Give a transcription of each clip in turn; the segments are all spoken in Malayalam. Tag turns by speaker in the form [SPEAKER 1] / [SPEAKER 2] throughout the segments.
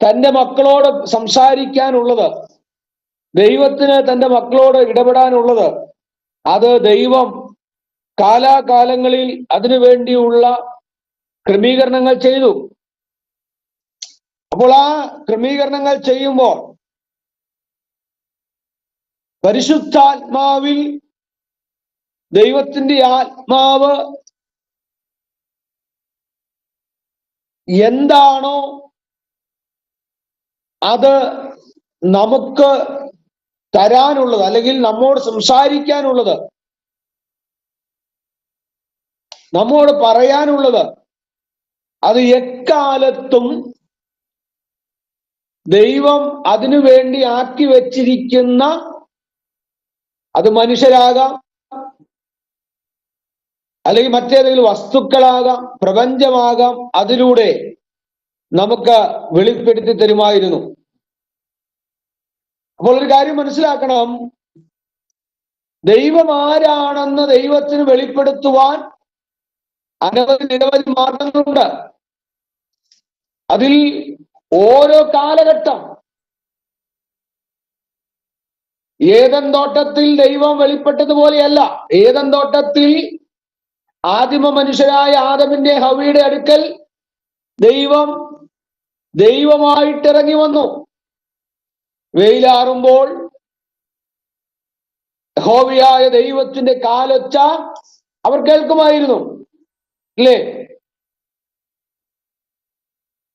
[SPEAKER 1] തൻ്റെ മക്കളോട് സംസാരിക്കാനുള്ളത്, ദൈവത്തിന് തൻ്റെ മക്കളോട് ഇടപെടാനുള്ളത്, അത് ദൈവം കാലാകാലങ്ങളിൽ അതിനു വേണ്ടിയുള്ള ക്രമീകരണങ്ങൾ ചെയ്തു. അപ്പോൾ ആ ക്രമീകരണങ്ങൾ ചെയ്യുമ്പോൾ പരിശുദ്ധാത്മാവിൽ ദൈവത്തിന്റെ ആത്മാവ് എന്താണോ അത് നമുക്ക് തരാനുള്ളത്, അല്ലെങ്കിൽ നമ്മോട് സംസാരിക്കാനുള്ളത്, നമ്മോട് പറയാനുള്ളത്, അത് എക്കാലത്തും ദൈവം അതിനു വേണ്ടി ആക്കി വച്ചിരിക്കുന്ന, അത് മനുഷ്യരാകാം, അല്ലെങ്കിൽ മറ്റേതെങ്കിലും വസ്തുക്കളാകാം, പ്രപഞ്ചമാകാം, അതിലൂടെ നമുക്ക് വെളിപ്പെടുത്തി തരുമായിരുന്നു. അപ്പോൾ ഒരു കാര്യം മനസ്സിലാക്കണം, ദൈവം ആരാണെന്ന് ദൈവത്തിന് വെളിപ്പെടുത്തുവാൻ നിരവധി മാർഗങ്ങളുണ്ട്. അതിൽ ഓരോ കാലഘട്ടം, ഏദൻ തോട്ടത്തിൽ ദൈവം വെളിപ്പെട്ടതുപോലെയല്ല. ഏദൻ തോട്ടത്തിൽ ആദിമ മനുഷ്യരായ ആദമിന്റെ ഹവ്വയുടെ അടുക്കൽ ദൈവമായിട്ടിറങ്ങി വന്നു. വെയിലാറുമ്പോൾ യഹോവയായ ദൈവത്തിന്റെ കാലൊച്ച അവർ കേൾക്കുമായിരുന്നു, അല്ലേ?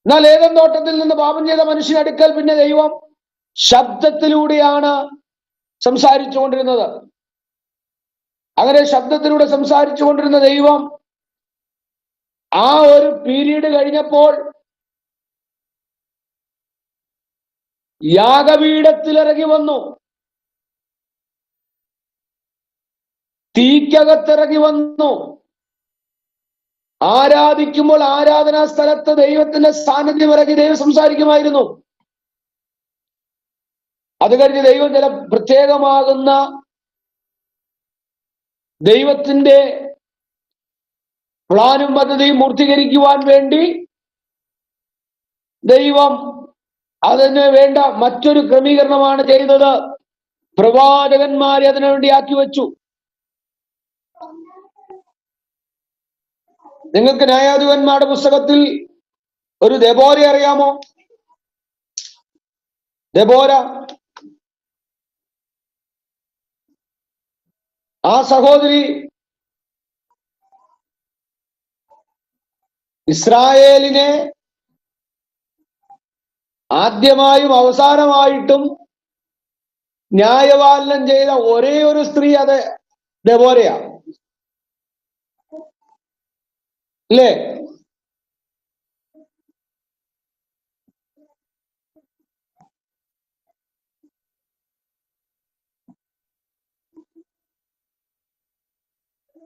[SPEAKER 1] എന്നാൽ ഏദൻ തോട്ടത്തിൽ നിന്ന് പാപം ചെയ്ത മനുഷ്യനടുക്കൽ പിന്നെ ദൈവം ശബ്ദത്തിലൂടെയാണ് സംസാരിച്ചു കൊണ്ടിരുന്നത്. അങ്ങനെ ശബ്ദത്തിലൂടെ സംസാരിച്ചു കൊണ്ടിരുന്ന ദൈവം ആ ഒരു പീരീഡ് കഴിഞ്ഞപ്പോൾ യാഗപീഠത്തിലിറങ്ങി വന്നു, തീക്കകത്തിറങ്ങി വന്നു. ആരാധിക്കുമ്പോൾ ആരാധനാ സ്ഥലത്ത് ദൈവത്തിന്റെ സാന്നിധ്യം ഇറങ്ങി ദൈവം സംസാരിക്കുമായിരുന്നു. അത് കഴിഞ്ഞ് ദൈവം ചില പ്രത്യേകമാകുന്ന ദൈവത്തിന്റെ പ്ലാനും പദ്ധതിയും പൂർത്തീകരിക്കുവാൻ വേണ്ടി ദൈവം അതിന് വേണ്ട മറ്റൊരു ക്രമീകരണമാണ് ചെയ്തത്. പ്രവാചകന്മാരെ അതിനുവേണ്ടി ആക്കി വെച്ചു. നിങ്ങൾക്ക് ന്യായാധിപന്മാരുടെ പുസ്തകത്തിൽ ഒരു ദെബോര അറിയാമോ? ദെബോര, ആ സഹോദരി ഇസ്രായേലിനെ ആദ്യമായും അവസാനമായിട്ടും ന്യായപാലനം ചെയ്ത ഒരേ ഒരു സ്ത്രീ അത് ദെബോരയാ, അല്ലേ?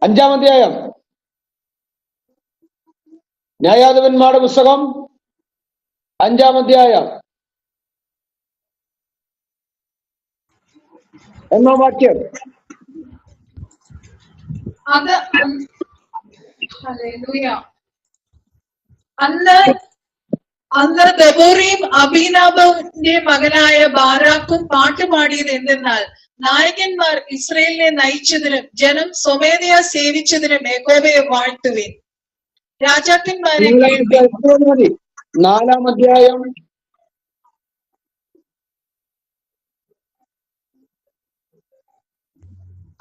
[SPEAKER 1] അഞ്ചാം അധ്യായം, ന്യായാധിപന്മാരുടെ പുസ്തകം 5-ാം അധ്യായം 1-ാം വാക്യം.
[SPEAKER 2] അന്ന് ദെബോരയും അബീനാബിന്റെ മകനായ ബാരാക്കും പാട്ടുപാടിയത് എന്തെന്നാൽ, നായകന്മാർ ഇസ്രയേലിനെ നയിച്ചതിനും ജനം സ്വമേധയാ സേവിച്ചതിനും യഹോവയെ വാഴ്ത്തുവിൻ. രാജാക്കന്മാരെ
[SPEAKER 1] 4-ാം അധ്യായം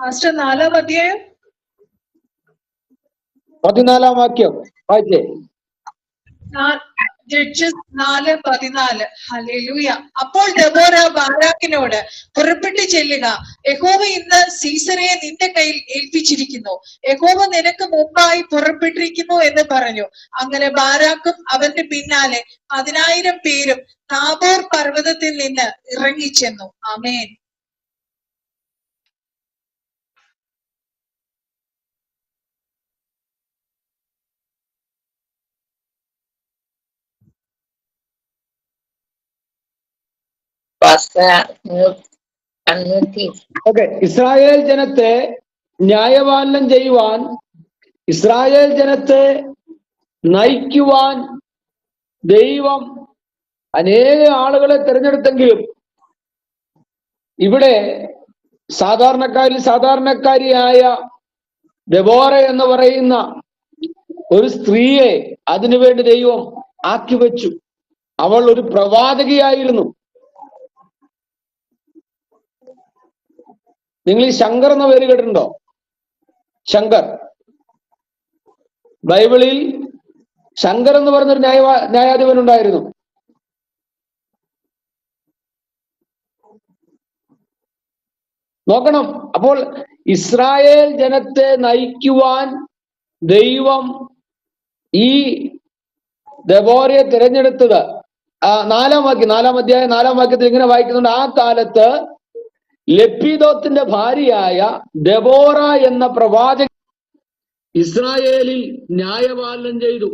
[SPEAKER 2] 4-ാം അധ്യായം
[SPEAKER 1] 14-ാം വാക്യം വായിച്ചേ.
[SPEAKER 2] ജഡ്ജസ് 4:14. ഹല്ലേലൂയ. അപ്പോൾ ദെബോര ബാരാക്കിനോട്, പുറപ്പെട്ടു ചെല്ലുക, യഹോവ ഇന്ന് സീസരയെ നിന്റെ കയ്യിൽ ഏൽപ്പിച്ചിരിക്കുന്നു, യഹോവ നിനക്ക് മുമ്പായി പുറപ്പെട്ടിരിക്കുന്നു എന്ന് പറഞ്ഞു. അങ്ങനെ ബാരാക്കും അവന്റെ പിന്നാലെ 10,000 പേരും താബോർ പർവ്വതത്തിൽ നിന്ന് ഇറങ്ങിച്ചെന്നു. ആമേൻ.
[SPEAKER 1] ഇസ്രായേൽ ജനത്തെ ന്യായപാലനം ചെയ്യുവാൻ, ഇസ്രായേൽ ജനത്തെ നയിക്കുവാൻ ദൈവം അനേക ആളുകളെ തിരഞ്ഞെടുത്തെങ്കിലും ഇവിടെ സാധാരണക്കാരിയായ ദെബോര എന്ന് പറയുന്ന ഒരു സ്ത്രീയെ അതിനുവേണ്ടി ദൈവം ആക്കി വെച്ചു. അവൾ ഒരു പ്രവാചകിയായിരുന്നു. നിങ്ങൾ ഈ ശങ്കർ എന്ന പേര് കേട്ടിട്ടുണ്ടോ? ശങ്കർ, ബൈബിളിൽ ശങ്കർ എന്ന് പറഞ്ഞൊരു ന്യായാധിപൻ ഉണ്ടായിരുന്നു. നോക്കണം. അപ്പോൾ ഇസ്രായേൽ ജനത്തെ നയിക്കുവാൻ ദൈവം ഈ ദെബോരയെ തിരഞ്ഞെടുത്തത്. 4-ാം അധ്യായം 4-ാം വാക്യത്തിൽ ഇങ്ങനെ വായിക്കുന്നുണ്ട്: ആ കാലത്ത് ലപ്പീദോത്തിന്റെ ഭാര്യയായ ദെബോര എന്ന പ്രവാചക ഇസ്രായേലിൽ ന്യായപാലനം ചെയ്തു.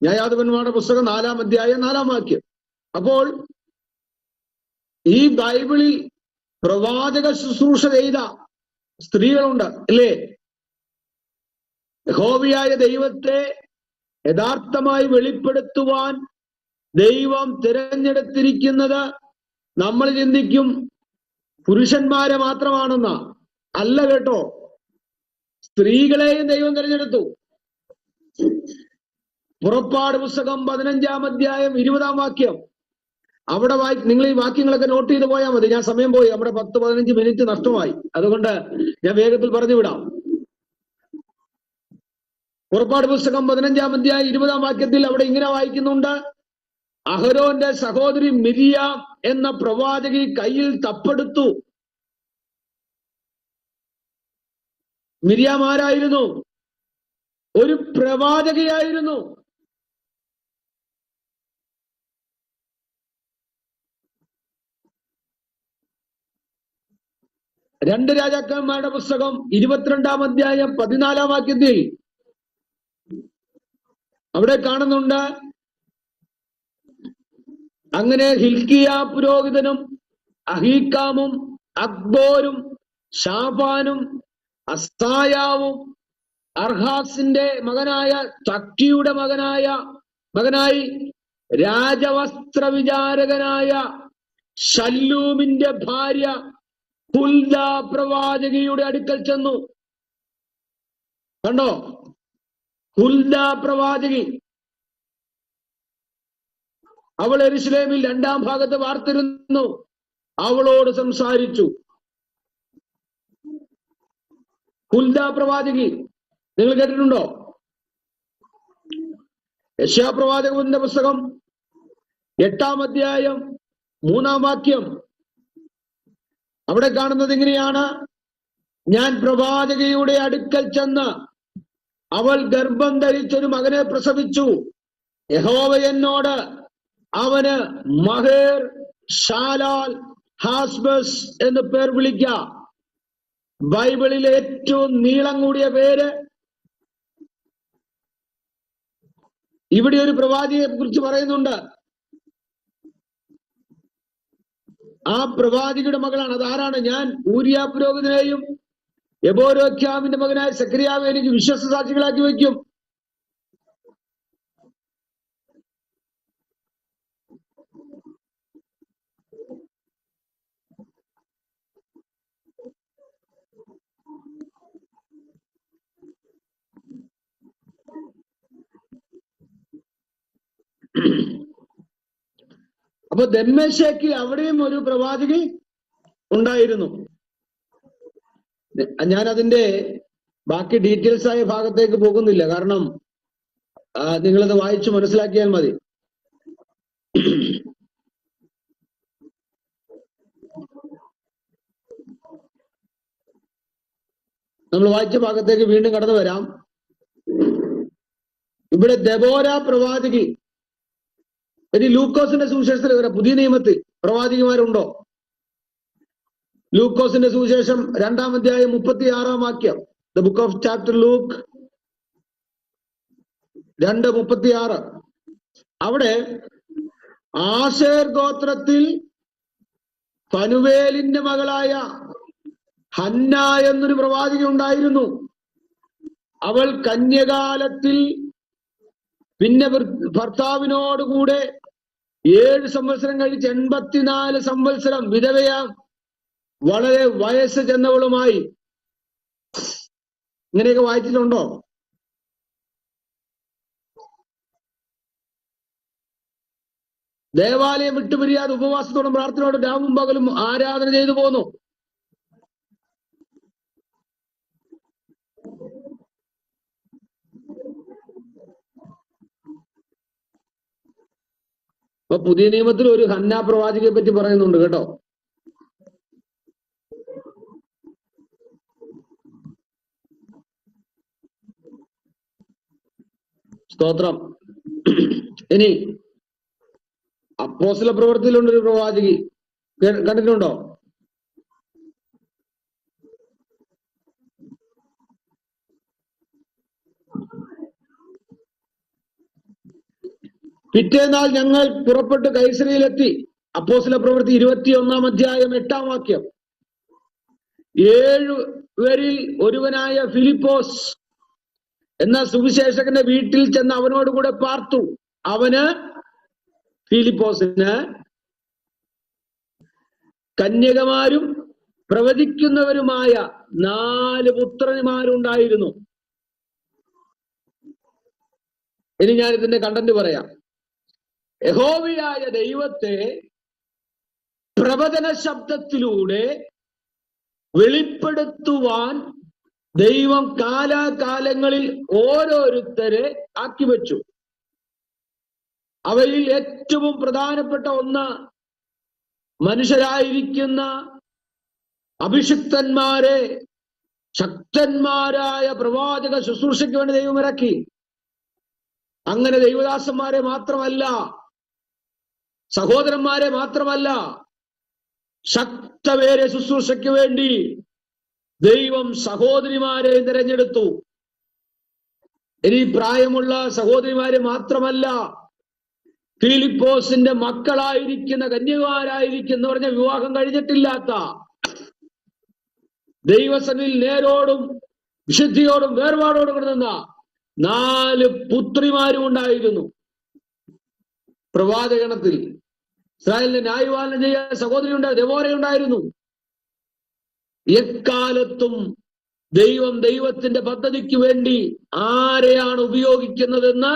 [SPEAKER 1] ന്യായാധിപന്മാരുടെ പുസ്തകം 4-ാം അധ്യായം 4-ാം വാക്യം. അപ്പോൾ ഈ ബൈബിളിൽ പ്രവാചക ശുശ്രൂഷ ചെയ്ത സ്ത്രീകളുണ്ട്, അല്ലേ? യഹോവയായ ദൈവത്തെ യഥാർത്ഥമായി വെളിപ്പെടുത്തുവാൻ ദൈവം തിരഞ്ഞെടുത്തിരിക്കുന്നത് നമ്മൾ ചിന്തിക്കും പുരുഷന്മാരെ മാത്രമാണെന്ന. അല്ല കേട്ടോ, സ്ത്രീകളെയും ദൈവം തിരഞ്ഞെടുത്തു. പുറപ്പാട് പുസ്തകം 15-ാം അധ്യായം 20-ാം വാക്യം. അവിടെ നിങ്ങൾ ഈ വാക്യങ്ങളൊക്കെ നോട്ട് ചെയ്ത് പോയാൽ മതി. ഞാൻ സമയം പോയി, നമ്മുടെ 10-15 മിനിറ്റ് നഷ്ടമായി. അതുകൊണ്ട് ഞാൻ വേഗത്തിൽ പറഞ്ഞു വിടാം. പുറപ്പാട് പുസ്തകം 15-ാം അധ്യായം 20-ാം വാക്യത്തിൽ അവിടെ ഇങ്ങനെ വായിക്കുന്നുണ്ട്: അഹരോന്റെ സഹോദരി മിരിയാം എന്ന പ്രവാചകി കയ്യിൽ തപ്പെടുത്തു. മിരിയാം ആരായിരുന്നു? ഒരു പ്രവാചകയായിരുന്നു. രണ്ട് രാജാക്കന്മാരുടെ പുസ്തകം 22-ാം അധ്യായം 14-ാം വാക്യത്തിൽ അവിടെ കാണുന്നുണ്ട്: അങ്ങനെ ഹിൽക്കിയ പുരോഹിതനും അഹീക്കാമും അക്ബോരും ഷാഫാനും അസ്തായാവും അർഹാസിന്റെ മകനായ തക്കിയുടെ മകനായി രാജവസ്ത്ര വിചാരകനായ ശല്ലൂമിന്റെ ഭാര്യ ഹുൽദ പ്രവാചകിയുടെ അടുക്കൽ ചെന്നു. കണ്ടോ? ഹുൽദ പ്രവാചകി. അവൾ യെരൂശലേമിൽ 2-ാം ഭാഗത്ത് വാർത്തിരുന്നു. അവളോട് സംസാരിച്ചു. ഹുൽദ പ്രവാചകി നിങ്ങൾ കേട്ടിട്ടുണ്ടോ? യെശയ്യാ പ്രവാചകന്റെ പുസ്തകം 8-ാം അധ്യായം 3-ാം വാക്യം. അവിടെ കാണുന്നത് ഇങ്ങനെയാണ്: ഞാൻ പ്രവാചകയുടെ അടുക്കൽ ചെന്ന് അവൾ ഗർഭം ധരിച്ചൊരു മകനെ പ്രസവിച്ചു. യഹോവ എന്നോട് അവന് മഹേർ ഷാലാൽ ഹാസ്ബസ് എന്ന് പേർ വിളിക്ക. ബൈബിളിലെ ഏറ്റവും നീളം കൂടിയ പേര്. ഇവിടെ ഒരു പ്രവാചകയെ കുറിച്ച് പറയുന്നുണ്ട്. ആ പ്രവാചകയുടെ മകളാണ്. അതാരാണ്? ഞാൻ ഊരിയ പുരോഹിതനെയും യെബോരോഖ്യാമിന്റെ മകനായ സെഖര്യാവെ എനിക്ക് വിശ്വസ്ത സാക്ഷികളാക്കി വയ്ക്കും. അപ്പൊ ദമ്മേശേക്കിൽ അവിടെയും ഒരു പ്രവാചകി ഉണ്ടായിരുന്നു. ഞാൻ അതിന്റെ ബാക്കി ഡീറ്റെയിൽസ് ആയ ഭാഗത്തേക്ക് പോകുന്നില്ല, കാരണം നിങ്ങളത് വായിച്ചു മനസ്സിലാക്കിയാൽ മതി. നമ്മൾ വായിച്ച ഭാഗത്തേക്ക് വീണ്ടും കടന്നു വരാം. ഇവിടെ ദെബോര പ്രവാചകി. ഇനി ലൂക്കോസിന്റെ സുവിശേഷത്തിൽ വരാം. പുതിയ നിയമത്തിൽ പ്രവാചകിമാരുണ്ടോ? ലൂക്കോസിന്റെ സുവിശേഷം 2-ാം അധ്യായം 36-ാം വാക്യം. The book of chapter Luke 2:36. അവിടെ ആശേർ ഗോത്രത്തിൽ ഫനുവേലിന്റെ മകളായ ഹന്ന എന്നൊരു പ്രവാചകി ഉണ്ടായിരുന്നു. അവൾ കന്യകാലത്തിൽ പിന്നെ ഭർത്താവിനോടുകൂടെ 7 സംവത്സരം കഴിച്ച് 84 സംവത്സരം വിധവയാം വളരെ വയസ്സ് ചെന്നവളുമായി. ഇങ്ങനെയൊക്കെ വായിച്ചിട്ടുണ്ടോ? ദേവാലയം വിട്ടുപിരിയാതെ ഉപവാസത്തോടും പ്രാർത്ഥനയോടും രാവും പകലും ആരാധന ചെയ്തു പോന്നു. അപ്പൊ പുതിയ നിയമത്തിൽ ഒരു ഹന്നാ പ്രവാചകയെ പറ്റി പറയുന്നുണ്ട് കേട്ടോ. സ്തോത്രം. ഇനി അപ്പോസ്തല പ്രവൃത്തിയിലുണ്ടൊരു പ്രവാചകി, കണ്ടിട്ടുണ്ടോ? പിറ്റേന്നാൾ ഞങ്ങൾ പുറപ്പെട്ട് കൈസരിയിലെത്തി. അപ്പോസ്തല പ്രവൃത്തി 21-ാം അധ്യായം 8-ാം വാക്യം. 7 പേരിൽ ഒരുവനായ ഫിലിപ്പോസ് എന്ന സുവിശേഷകന്റെ വീട്ടിൽ ചെന്ന് അവനോടുകൂടെ പാർത്തു. ഫിലിപ്പോസിന് കന്യകമാരും പ്രവചിക്കുന്നവരുമായ 4 പുത്രന്മാരുണ്ടായിരുന്നു. ഇനി ഞാൻ ഇതിന്റെ കണ്ടന്റ് പറയാം. യഹോവയായ ദൈവത്തെ പ്രവചന ശബ്ദത്തിലൂടെ വെളിപ്പെടുത്തുവാൻ ദൈവം കാലാകാലങ്ങളിൽ ഓരോരുത്തരെ ആക്കി വെച്ചു. അവയിൽ ഏറ്റവും പ്രധാനപ്പെട്ട ഒന്ന് മനുഷ്യരായിരിക്കുന്ന അഭിഷിക്തന്മാരെ ശക്തന്മാരായ പ്രവാചക ശുശ്രൂഷയ്ക്ക് വേണ്ടി ദൈവം ഇറക്കി. അങ്ങനെ ദൈവദാസന്മാരെ മാത്രമല്ല, സഹോദരന്മാരെ മാത്രമല്ല, ശക്തവേറെ ശുശ്രൂഷയ്ക്ക് വേണ്ടി ദൈവം സഹോദരിമാരെ തിരഞ്ഞെടുത്തു. ഇനി പ്രായമുള്ള സഹോദരിമാരെ മാത്രമല്ല, ഫിലിപ്പോസിന്റെ മക്കളായിരിക്കുന്ന കന്യകമാരായിരിക്കുന്ന പറഞ്ഞ വിവാഹം കഴിഞ്ഞിട്ടില്ലാത്ത, ദൈവസന്നിധിയിൽ നേരോടും വിശുദ്ധിയോടും വേർപാടോടും കിടന്ന 4 പുത്രിമാരും ഉണ്ടായിരുന്നു പ്രവാചകണത്തിൽ. ഇസ്രായേലിനെ ന്യായപാലനം ചെയ്യാൻ സഹോദരി ദെബോരയുണ്ടായിരുന്നു. എക്കാലത്തും ദൈവം ദൈവത്തിന്റെ പദ്ധതിക്ക് വേണ്ടി ആരെയാണ് ഉപയോഗിക്കുന്നതെന്ന്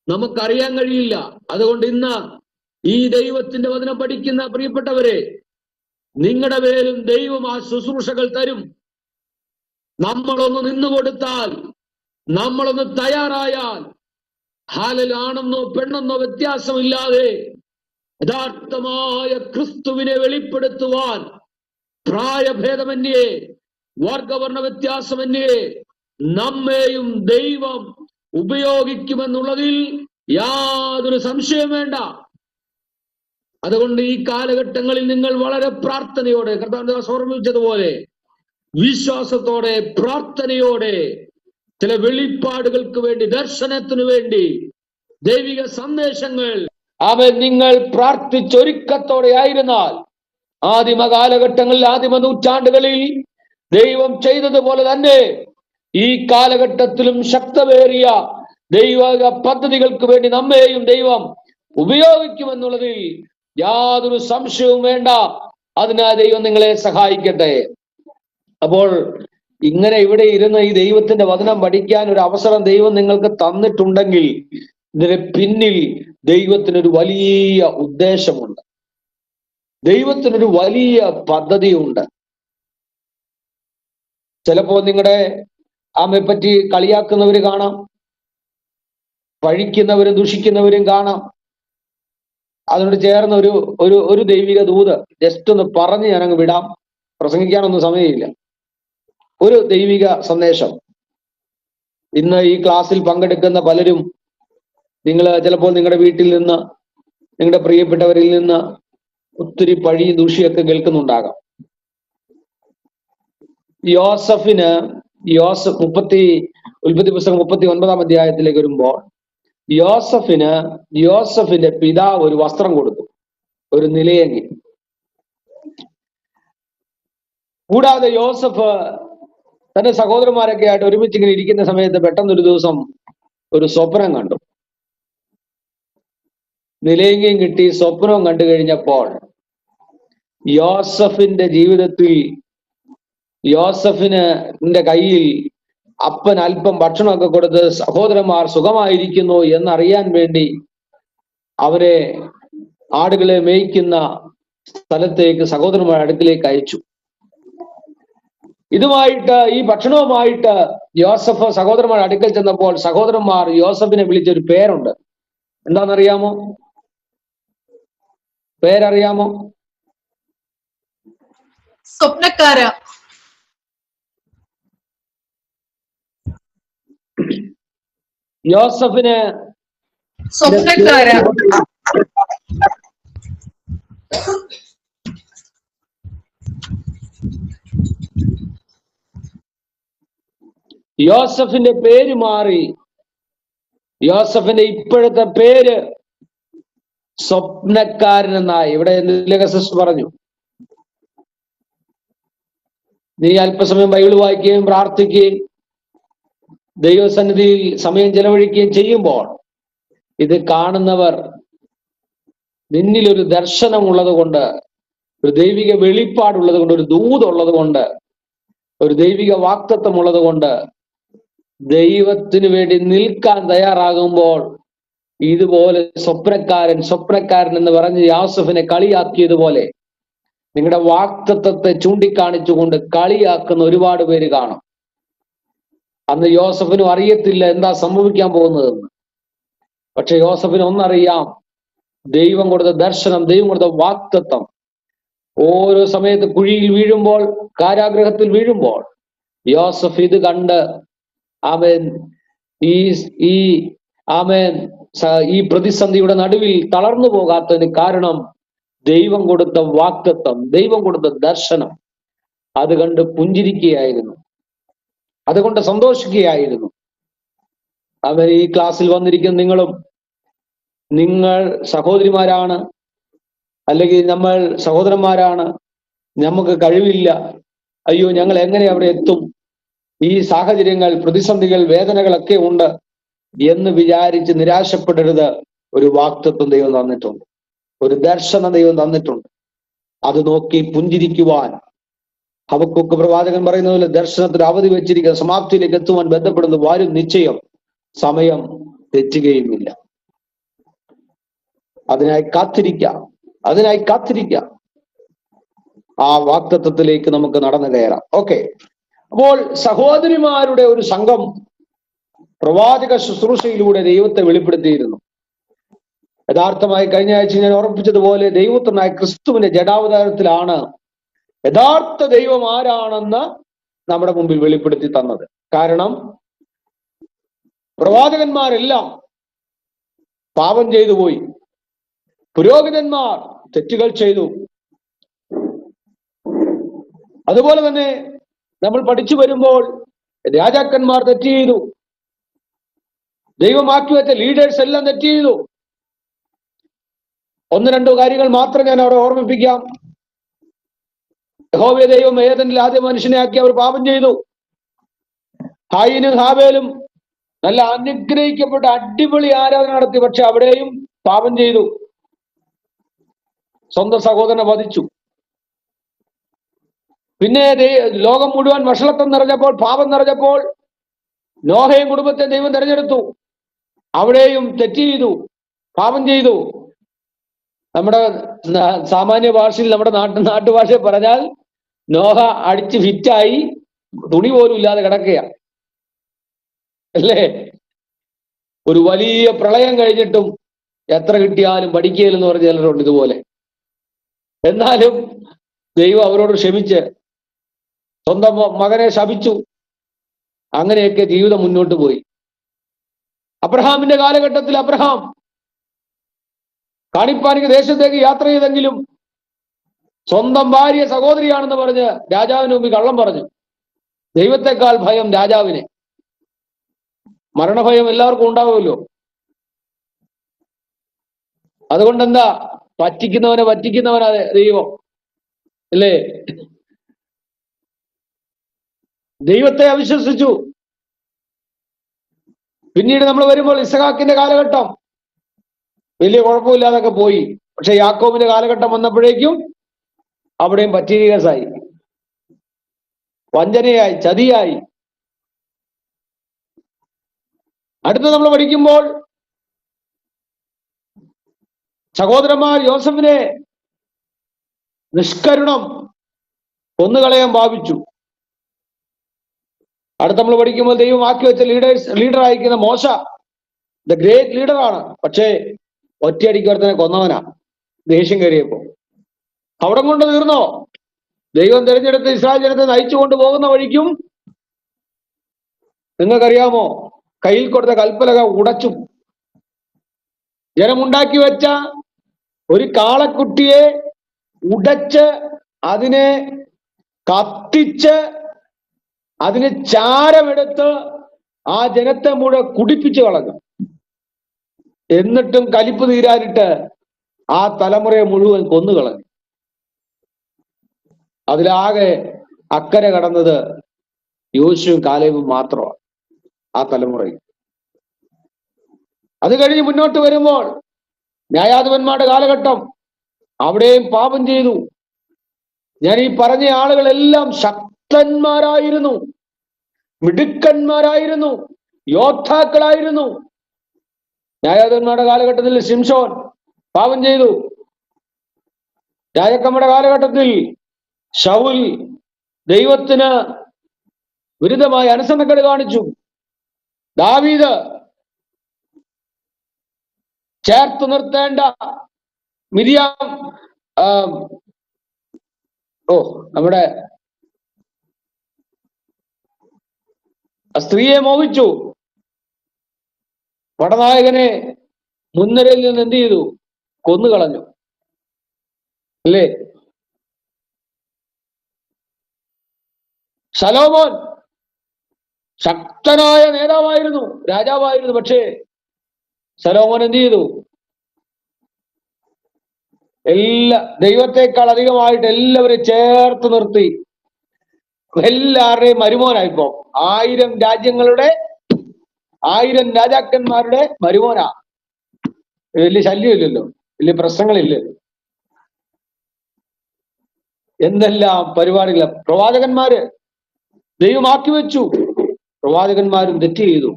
[SPEAKER 1] നമുക്കറിയാൻ കഴിയില്ല. അതുകൊണ്ട് ഇന്ന് ഈ ദൈവത്തിന്റെ വചനം പഠിക്കുന്ന പ്രിയപ്പെട്ടവരെ, നിങ്ങളുടെ പേരും ദൈവം ആ ശുശ്രൂഷകൾ തരും. നമ്മളൊന്ന് നിന്നുകൊടുത്താൽ, നമ്മളൊന്ന് തയ്യാറായാൽ, ആണെന്നോ പെണ്ണെന്നോ വ്യത്യാസമില്ലാതെ യഥാർത്ഥമായ ക്രിസ്തുവിനെ വെളിപ്പെടുത്തുവാൻ പ്രായഭേദമന്യേ വർഗവർണ്ണ വ്യത്യാസമന്യേ നമ്മെയും ദൈവം ഉപയോഗിക്കുമെന്നുള്ളതിൽ യാതൊരു സംശയം വേണ്ട. അതുകൊണ്ട് ഈ കാലഘട്ടങ്ങളിൽ നിങ്ങൾ വളരെ പ്രാർത്ഥനയോടെ, കർത്താവ് ഓർമ്മിച്ചതുപോലെ വിശ്വാസത്തോടെ പ്രാർത്ഥനയോടെ ചില വെളിപ്പാടുകൾക്ക് വേണ്ടി, ദർശനത്തിനു വേണ്ടി, ദൈവിക സന്ദേശങ്ങൾ നിങ്ങൾ പ്രാർത്ഥിച്ചൊരുക്കത്തോടെ ആയിരുന്നാൽ ആദിമ കാലഘട്ടങ്ങളിൽ, ആദിമ നൂറ്റാണ്ടുകളിൽ ദൈവം ചെയ്തതുപോലെ തന്നെ ഈ കാലഘട്ടത്തിലും ശക്തമേറിയ ദൈവിക പദ്ധതികൾക്ക് വേണ്ടി നമ്മെയും ദൈവം ഉപയോഗിക്കുമെന്നുള്ളതിൽ യാതൊരു സംശയവും വേണ്ട. അതിനാൽ ദൈവം നിങ്ങളെ സഹായിക്കട്ടെ. അപ്പോൾ ഇങ്ങനെ ഇവിടെ ഇരുന്ന് ഈ ദൈവത്തിന്റെ വചനം പഠിക്കാൻ ഒരു അവസരം ദൈവം നിങ്ങൾക്ക് തന്നിട്ടുണ്ടെങ്കിൽ ഇതിന് പിന്നിൽ ദൈവത്തിനൊരു വലിയ ഉദ്ദേശമുണ്ട്, ദൈവത്തിനൊരു വലിയ പദ്ധതിയുണ്ട്. ചിലപ്പോ നിങ്ങളുടെ അമ്മയെപ്പറ്റി കളിയാക്കുന്നവര് കാണാം, പഴിക്കുന്നവരും ദുഷിക്കുന്നവരും കാണാം. അതിനോട് ചേർന്ന് ഒരു ദൈവിക ദൂത് ജസ്റ്റ് ഒന്ന് പറഞ്ഞ് ഞാനങ്ങ് വിടാം, പ്രസംഗിക്കാനൊന്നും സമയമില്ല. ഒരു ദൈവിക സന്ദേശം. ഇന്ന് ഈ ക്ലാസ്സിൽ പങ്കെടുക്കുന്ന പലരും, നിങ്ങൾ ചിലപ്പോൾ നിങ്ങളുടെ വീട്ടിൽ നിന്ന്, നിങ്ങളുടെ പ്രിയപ്പെട്ടവരിൽ നിന്ന് ഒത്തിരി പഴി ദൂഷിയൊക്കെ കേൾക്കുന്നുണ്ടാകാം. ഉൽപ്പത്തി പുസ്തകം 39-ാം അധ്യായത്തിലേക്ക് വരുമ്പോൾ യോസഫിന്റെ പിതാവ് ഒരു വസ്ത്രം കൊടുത്തു, ഒരു നിലയങ്കി. കൂടാതെ യോസഫ് തന്റെ സഹോദരന്മാരൊക്കെ ആയിട്ട് ഒരുമിച്ച് ഇങ്ങനെ ഇരിക്കുന്ന സമയത്ത് പെട്ടെന്നൊരു ദിവസം ഒരു സ്വപ്നം കണ്ടു. നിലയെങ്കിലും കിട്ടി, സ്വപ്നവും കണ്ടു കഴിഞ്ഞപ്പോൾ യോസഫിന്റെ ജീവിതത്തിൽ യോസഫിന്റെ കയ്യിൽ അപ്പൻ അല്പം ഭക്ഷണമൊക്കെ കൊടുത്ത് സഹോദരന്മാർ സുഖമായിരിക്കുന്നു എന്നറിയാൻ വേണ്ടി അവരെ ആടുകളെ മേയ്ക്കുന്ന സ്ഥലത്തേക്ക് സഹോദരന്മാരുടെ അടുക്കിലേക്ക് അയച്ചു. ഇതുമായിട്ട്, ഈ ഭക്ഷണവുമായിട്ട് യോസഫ് സഹോദരന്മാരുടെ അടുക്കൽ ചെന്നപ്പോൾ സഹോദരന്മാർ യോസഫിനെ വിളിച്ചൊരു പേരുണ്ട്. എന്താണെന്നറിയാമോ? പേരറിയാമോ?
[SPEAKER 2] സ്വപ്നക്കാര.
[SPEAKER 1] യോസഫിന്
[SPEAKER 2] സ്വപ്നക്കാര.
[SPEAKER 1] യോസഫിന്റെ പേര് മാറി. യോസഫിന്റെ ഇപ്പോഴത്തെ പേര് സ്വപ്നക്കാരൻ എന്നായി. ഇവിടെ സിസ്റ്റർ പറഞ്ഞു, നീ അല്പസമയം ബൈബിൾ വായിക്കുകയും പ്രാർത്ഥിക്കുകയും ദൈവസന്നിധിയിൽ സമയം ചെലവഴിക്കുകയും ചെയ്യുമ്പോൾ ഇത് കാണുന്നവർ നിന്നിലൊരു ദർശനം ഉള്ളത് കൊണ്ട്, ഒരു ദൈവിക വെളിപ്പാടുള്ളത് കൊണ്ട്, ഒരു ദൂതുള്ളത് കൊണ്ട്, ഒരു ദൈവിക വാക്തത്വം ഉള്ളത് കൊണ്ട് ദൈവത്തിന് വേണ്ടി നിൽക്കാൻ തയ്യാറാകുമ്പോൾ ഇതുപോലെ സ്വപ്നക്കാരൻ എന്ന് പറഞ്ഞ് യോസഫിനെ കളിയാക്കിയതുപോലെ നിങ്ങളുടെ വാക്തത്വത്തെ ചൂണ്ടിക്കാണിച്ചുകൊണ്ട് കളിയാക്കുന്ന ഒരുപാട് പേര് കാണും. അന്ന് യോസഫിനും അറിയത്തില്ല എന്താ സംഭവിക്കാൻ പോകുന്നതെന്ന്. പക്ഷെ യോസഫിന് ഒന്നറിയാം, ദൈവം കൊടുത്ത ദർശനം, ദൈവം കൊടുത്ത വാക്തത്വം. ഓരോ സമയത്ത് കുഴിയിൽ വീഴുമ്പോൾ, കാരാഗ്രഹത്തിൽ വീഴുമ്പോൾ യോസഫ് ഇത് കണ്ട് ആമേൻ ഈ പ്രതിസന്ധിയുടെ നടുവിൽ തളർന്നു പോകാത്തതിന് കാരണം ദൈവം കൊടുത്ത വാക്തത്വം, ദൈവം കൊടുത്ത ദർശനം. അത് കണ്ട് പുഞ്ചിരിക്കുകയായിരുന്നു, അതുകൊണ്ട് സന്തോഷിക്കുകയായിരുന്നു. അവർ ഈ ക്ലാസ്സിൽ വന്നിരിക്കുന്ന നിങ്ങളും, നിങ്ങൾ സഹോദരിമാരാണ്, അല്ലെങ്കിൽ നമ്മൾ സഹോദരന്മാരാണ്, നമുക്ക് കഴിവില്ല, അയ്യോ ഞങ്ങൾ എങ്ങനെ അവിടെ എത്തും, ഈ സാഹചര്യങ്ങൾ, പ്രതിസന്ധികൾ, വേദനകളൊക്കെ ഉണ്ട് എന്ന് വിചാരിച്ച് നിരാശപ്പെടരുത്. ഒരു വാക്തത്വം ദൈവം തന്നിട്ടുണ്ട്, ഒരു ദർശനം ദൈവം തന്നിട്ടുണ്ട്. അത് നോക്കി പുഞ്ചിരിക്കുവാൻ ഹബക്കൂക്ക് പ്രവാചകൻ പറയുന്ന പോലെ ദർശനത്തിന് അവധി വെച്ചിരിക്കുന്ന സമാപ്തിയിലേക്ക് എത്തുവാൻ ബന്ധപ്പെടുന്ന വാരും നിശ്ചയം, സമയം തെറ്റുകയുമില്ല. അതിനായി കാത്തിരിക്കാം. ആ വാക്തത്വത്തിലേക്ക് നമുക്ക് നടന്നു കയറാം. ഓക്കെ, അപ്പോൾ സഹോദരിമാരുടെ ഒരു സംഘം പ്രവാചക ശുശ്രൂഷയിലൂടെ ദൈവത്തെ വെളിപ്പെടുത്തിയിരുന്നു. യഥാർത്ഥമായി കഴിഞ്ഞ ആഴ്ച ഞാൻ ഓർമ്മിപ്പിച്ചതുപോലെ ദൈവത്തിനായ ക്രിസ്തുവിന്റെ ജഡാവതാരത്തിലാണ് യഥാർത്ഥ ദൈവം ആരാണെന്ന് നമ്മുടെ മുമ്പിൽ വെളിപ്പെടുത്തി തന്നത്. കാരണം പ്രവാചകന്മാരെല്ലാം പാപം ചെയ്തു പോയി, പുരോഹിതന്മാർ തെറ്റുകൾ ചെയ്തു. അതുപോലെ തന്നെ നമ്മൾ പഠിച്ചു വരുമ്പോൾ രാജാക്കന്മാർ തെറ്റ് ചെയ്തു, ദൈവമാക്കി വെച്ച ലീഡേഴ്സ് എല്ലാം തെറ്റ് ചെയ്തു. ഒന്ന് രണ്ടോ കാര്യങ്ങൾ മാത്രം ഞാൻ അവിടെ ഓർമ്മിപ്പിക്കാം. യഹോവയെ ദൈവം ഏദനിൽ ആദ്യ മനുഷ്യനെ ആക്കി അവർ പാപം ചെയ്തു. ഹായിനും ഹാബേലും നല്ല അനുഗ്രഹിക്കപ്പെട്ട അടിപൊളി ആരാധന നടത്തി, പക്ഷെ അവിടെയും പാപം ചെയ്തു, സ്വന്തം സഹോദരനെ വധിച്ചു. പിന്നെ ലോകം മുഴുവൻ വഷളത്വം നിറഞ്ഞപ്പോൾ, പാപം നിറഞ്ഞപ്പോൾ നോഹയും കുടുംബത്തെ ദൈവം തെരഞ്ഞെടുത്തു, അവിടെയും തെറ്റ് ചെയ്തു, പാപം ചെയ്തു. നമ്മുടെ സാമാന്യ ഭാഷയിൽ, നമ്മുടെ നാട്ടുഭാഷയിൽ പറഞ്ഞാൽ നോഹ അടിച്ച് ഫിറ്റായി തുണി പോലും ഇല്ലാതെ കിടക്കുകയാണ്, അല്ലേ? ഒരു വലിയ പ്രളയം കഴിഞ്ഞിട്ടും എത്ര കിട്ടിയാലും പഠിക്കുകയില്ലെന്ന് പറഞ്ഞ ചിലരുണ്ട് ഇതുപോലെ. എന്നാലും ദൈവം അവരോട് ക്ഷമിച്ച് സ്വന്തം മകനെ ശപിച്ചു. അങ്ങനെയൊക്കെ ജീവിതം മുന്നോട്ട് പോയി. അബ്രഹാമിന്റെ കാലഘട്ടത്തിൽ അബ്രഹാം കാണിപ്പാനിക്ക് ദേശത്തേക്ക് യാത്ര ചെയ്തെങ്കിലും സ്വന്തം ഭാര്യ സഹോദരിയാണെന്ന് പറഞ്ഞ് രാജാവിന് മുമ്പിൽ കള്ളം പറഞ്ഞു. ദൈവത്തെക്കാൾ ഭയം രാജാവിനെ. മരണഭയം എല്ലാവർക്കും ഉണ്ടാവുമല്ലോ. അതുകൊണ്ടെന്താ, പറ്റിക്കുന്നവനാ ദൈവം, അല്ലേ? ദൈവത്തെ അവിശ്വസിച്ചു. പിന്നീട് നമ്മൾ വരുമ്പോൾ ഇസഹാക്കിന്റെ കാലഘട്ടം, വലിയ കുഴപ്പമില്ലാതൊക്കെ പോയി. പക്ഷെ യാക്കോബിന്റെ കാലഘട്ടം വന്നപ്പോഴേക്കും അവിടെയും പറ്റിയ കേസായി, വഞ്ചനയായി, ചതിയായി. അടുത്ത് നമ്മൾ പഠിക്കുമ്പോൾ സഹോദരന്മാർ യോസഫിനെ നിഷ്കരുണം കൊന്നുകളയാൻ ഭാവിച്ചു. അടുത്ത് നമ്മൾ പഠിക്കുമ്പോൾ ദൈവം ആക്കി വെച്ച ലീഡർ അയക്കുന്ന മോശ ദ ഗ്രേറ്റ് ലീഡറാണ്. പക്ഷേ ഒറ്റയടിക്ക് ഒരുത്തനെ കൊന്നവനാ ദേഷ്യം കയറിയപ്പോ. അവിടെ കൊണ്ട് തീർന്നോ? ദൈവം തിരഞ്ഞെടുത്ത് ഇസ്രായേൽ ജനത്തെ നയിച്ചു കൊണ്ടുപോകുന്ന വഴിക്കും നിങ്ങൾക്കറിയാമോ, കയ്യിൽ കൊടുത്ത കൽപ്പലക ഉടച്ചു. ജനമുണ്ടാക്കി വെച്ച ഒരു കാളക്കുട്ടിയെ ഉടച്ച് അതിനെ കത്തിച്ച് അതിന് ചാരമെടുത്ത് ആ ജനത്തെ മുഴുവൻ കുടിപ്പിച്ചു കളഞ്ഞു. എന്നിട്ടും കലിപ്പ് തീരാനിട്ട് ആ തലമുറയെ മുഴുവൻ കൊന്നുകളഞ്ഞു. അതിലാകെ അക്കരെ കടന്നത് യോശുവും കാലേബും മാത്രമാണ് ആ തലമുറയിൽ. അത് കഴിഞ്ഞ് മുന്നോട്ട് വരുമ്പോൾ ന്യായാധിപന്മാരുടെ കാലഘട്ടം, അവിടെയും പാപം ചെയ്തു. ഞാൻ ഈ പറഞ്ഞ ആളുകളെല്ലാം ശക്തന്മാരായിരുന്നു, മിടുക്കന്മാരായിരുന്നു, യോദ്ധാക്കളായിരുന്നു. ന്യായാധിപന്മാരുടെ കാലഘട്ടത്തിൽ ശിംശോൻ പാപം ചെയ്തു. രാജാക്കന്മാരുടെ കാലഘട്ടത്തിൽ ശൗൽ ദൈവത്തിന് വിരുദ്ധമായി അനുസരണക്കേട് കാണിച്ചു. ദാവീദ് ചേർത്ത് നിർത്തേണ്ട മിരിയാം നമ്മുടെ സ്ത്രീയെ മോഹിച്ചു. പടനായകനെ മുൻനിരയിൽ നിന്ന് എന്ത് ചെയ്തു? കൊന്നുകളഞ്ഞു അല്ലേ? ശലോമോൻ ശക്തനായ നേതാവായിരുന്നു, രാജാവായിരുന്നു. പക്ഷേ ശലോമോൻ എന്ത് ചെയ്തു? ദൈവത്തെക്കാൾ അധികമായിട്ട് എല്ലാവരെയും ചേർത്ത് നിർത്തി എല്ലാവരുടെയും മരുമോനായിപ്പോ. 1000 രാജ്യങ്ങളുടെ 1000 രാജാക്കന്മാരുടെ മരുമോനാ. വലിയ ശല്യമില്ലല്ലോ, വലിയ പ്രശ്നങ്ങളില്ലല്ലോ. എന്തെല്ലാം പരിപാടികള. പ്രവാചകന്മാര് ദൈവമാക്കി വെച്ചു, പ്രവാചകന്മാരും തെറ്റ് ചെയ്തു,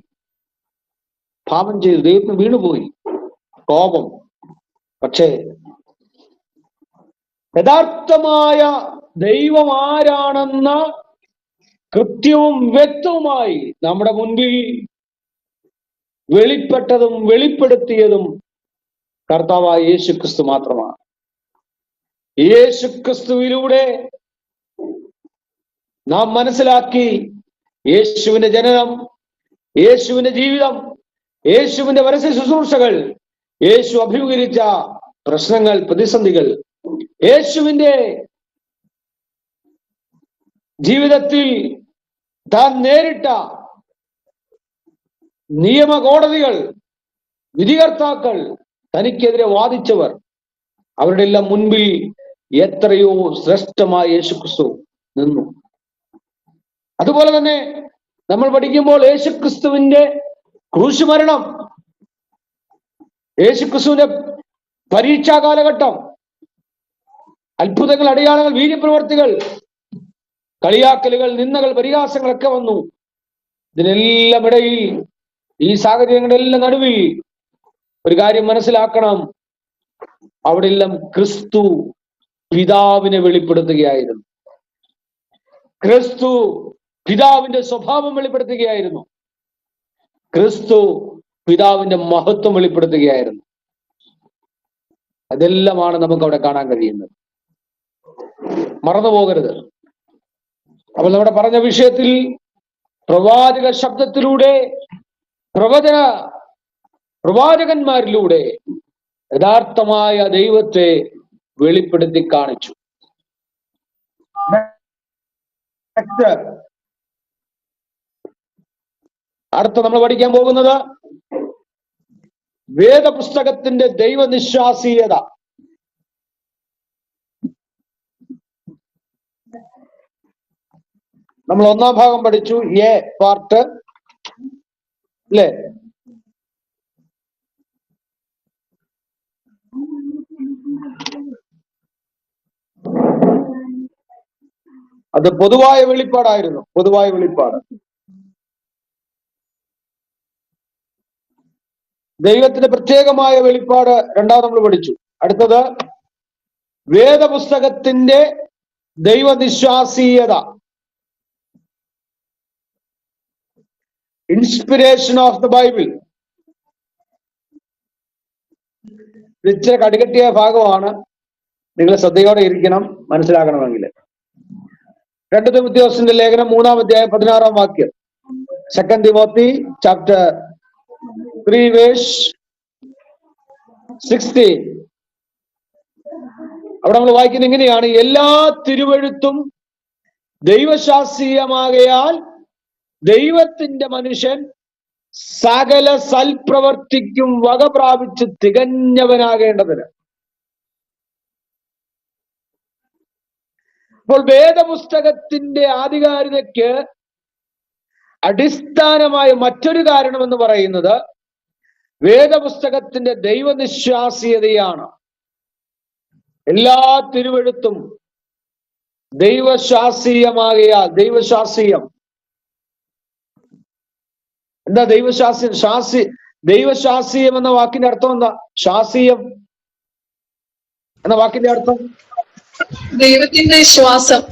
[SPEAKER 1] പാപം ചെയ്തു, ദൈവത്തിന് വീണുപോയി, കോപം. പക്ഷേ യഥാർത്ഥമായ ദൈവം ആരാണെന്ന കൃത്യവും വ്യക്തവുമായി നമ്മുടെ മുൻപിൽ വെളിപ്പെട്ടതും വെളിപ്പെടുത്തിയതും കർത്താവായ യേശുക്രിസ്തു മാത്രമാണ്. യേശുക്രിസ്തുവിലൂടെ നാം മനസ്സിലാക്കി യേശുവിന്റെ ജനനം, യേശുവിന്റെ ജീവിതം, യേശുവിന്റെ പരസ്യ ശുശ്രൂഷകൾ, യേശു അഭിമുഖീകരിച്ച പ്രശ്നങ്ങൾ, പ്രതിസന്ധികൾ, യേശുവിന്റെ ജീവിതത്തിൽ താൻ നേരിട്ട നിയമ കോടതികൾ, വിധികർത്താക്കൾ, തനിക്കെതിരെ വാദിച്ചവർ, അവരുടെ എല്ലാം മുൻപിൽ എത്രയോ ശ്രേഷ്ഠമായ യേശുക്രിസ്തു നിന്നു. അതുപോലെ തന്നെ നമ്മൾ പഠിക്കുമ്പോൾ യേശുക്രിസ്തുവിന്റെ ക്രൂശുമരണം, യേശുക്രിസ്തുവിന്റെ പരീക്ഷാ കാലഘട്ടം, അത്ഭുതങ്ങൾ, അടയാളങ്ങൾ, വീര്യപ്രവർത്തികൾ, കളിയാക്കലുകൾ, നിന്ദകൾ, പരിഹാസങ്ങളൊക്കെ വന്നു. ഇതിനെല്ലാം ഇടയിൽ, ഈ സാഹചര്യങ്ങളുടെ എല്ലാം നടുവിൽ ഒരു കാര്യം മനസ്സിലാക്കണം, അവിടെ എല്ലാം ക്രിസ്തു പിതാവിനെ വെളിപ്പെടുത്തുകയായിരുന്നു. ക്രിസ്തു പിതാവിന്റെ സ്വഭാവം വെളിപ്പെടുത്തുകയായിരുന്നു. ക്രിസ്തു പിതാവിന്റെ മഹത്വം വെളിപ്പെടുത്തുകയായിരുന്നു. അതെല്ലാമാണ് നമുക്ക് അവിടെ കാണാൻ കഴിയുന്നത്. മറന്നു പോകരുത്. അപ്പോൾ നമ്മുടെ പറഞ്ഞ വിഷയത്തിൽ പ്രവാചക ശബ്ദത്തിലൂടെ, പ്രവാചകന്മാരിലൂടെ യഥാർത്ഥമായ ദൈവത്തെ വെളിപ്പെടുത്തി കാണിച്ചു. അടുത്ത നമ്മൾ പഠിക്കാൻ പോകുന്നത് വേദപുസ്തകത്തിന്റെ ദൈവനിശ്വാസീയത. നമ്മൾ 1-ാം ഭാഗം പഠിച്ചു, എ പാർട്ട് അല്ലേ? അത് പൊതുവായ വെളിപ്പാടായിരുന്നു, പൊതുവായ വെളിപ്പാട്. ദൈവത്തിന്റെ പ്രത്യേകമായ വെളിപ്പാട് രണ്ടാമത് നമ്മൾ പഠിച്ചു. അടുത്തത് വേദപുസ്തകത്തിന്റെ ദൈവനിശ്വാസീയത, ഇൻസ്പിരേഷൻ ഓഫ് ദ ബൈബിൾ. ഇച്ചിരി കടുകട്ടിയ ഭാഗമാണ്, നിങ്ങൾ ശ്രദ്ധയോടെ ഇരിക്കണം മനസ്സിലാക്കണമെങ്കിൽ. 2 തിമോഥെയോസിന്റെ ലേഖനം 3-ാം അധ്യായം 16-ാം വാക്യം. 2 തിമോത്തി ചാപ്റ്റർ 3 വേഴ്സ് 16. അവിടെ നമ്മൾ വായിക്കുന്നത് ഇങ്ങനെയാണ്: എല്ലാ തിരുവെഴുത്തും ദൈവശാസ്ത്രീയമാകയാൽ ദൈവത്തിന്റെ മനുഷ്യൻ സകല സൽപ്രവർത്തിക്കും വക പ്രാപിച്ച് തികഞ്ഞവനാകേണ്ടതിന്. അപ്പോൾ വേദപുസ്തകത്തിന്റെ ആധികാരികതയ്ക്ക് അടിസ്ഥാനമായ മറ്റൊരു കാരണം എന്ന് പറയുന്നത് വേദപുസ്തകത്തിന്റെ ദൈവനിശ്വാസീയതയാണ്. എല്ലാ തിരുവെഴുത്തും ദൈവശാസ്ത്രീയമാകയാൽ, ദൈവശാസ്ത്രീയം എന്താ? ദൈവശാസ്ത്രീയം എന്ന വാക്കിന്റെ അർത്ഥം എന്താ? ശാസ്ത്രീയം എന്ന വാക്കിന്റെ അർത്ഥം
[SPEAKER 2] ദൈവത്തിന്റെ ശ്വാസം,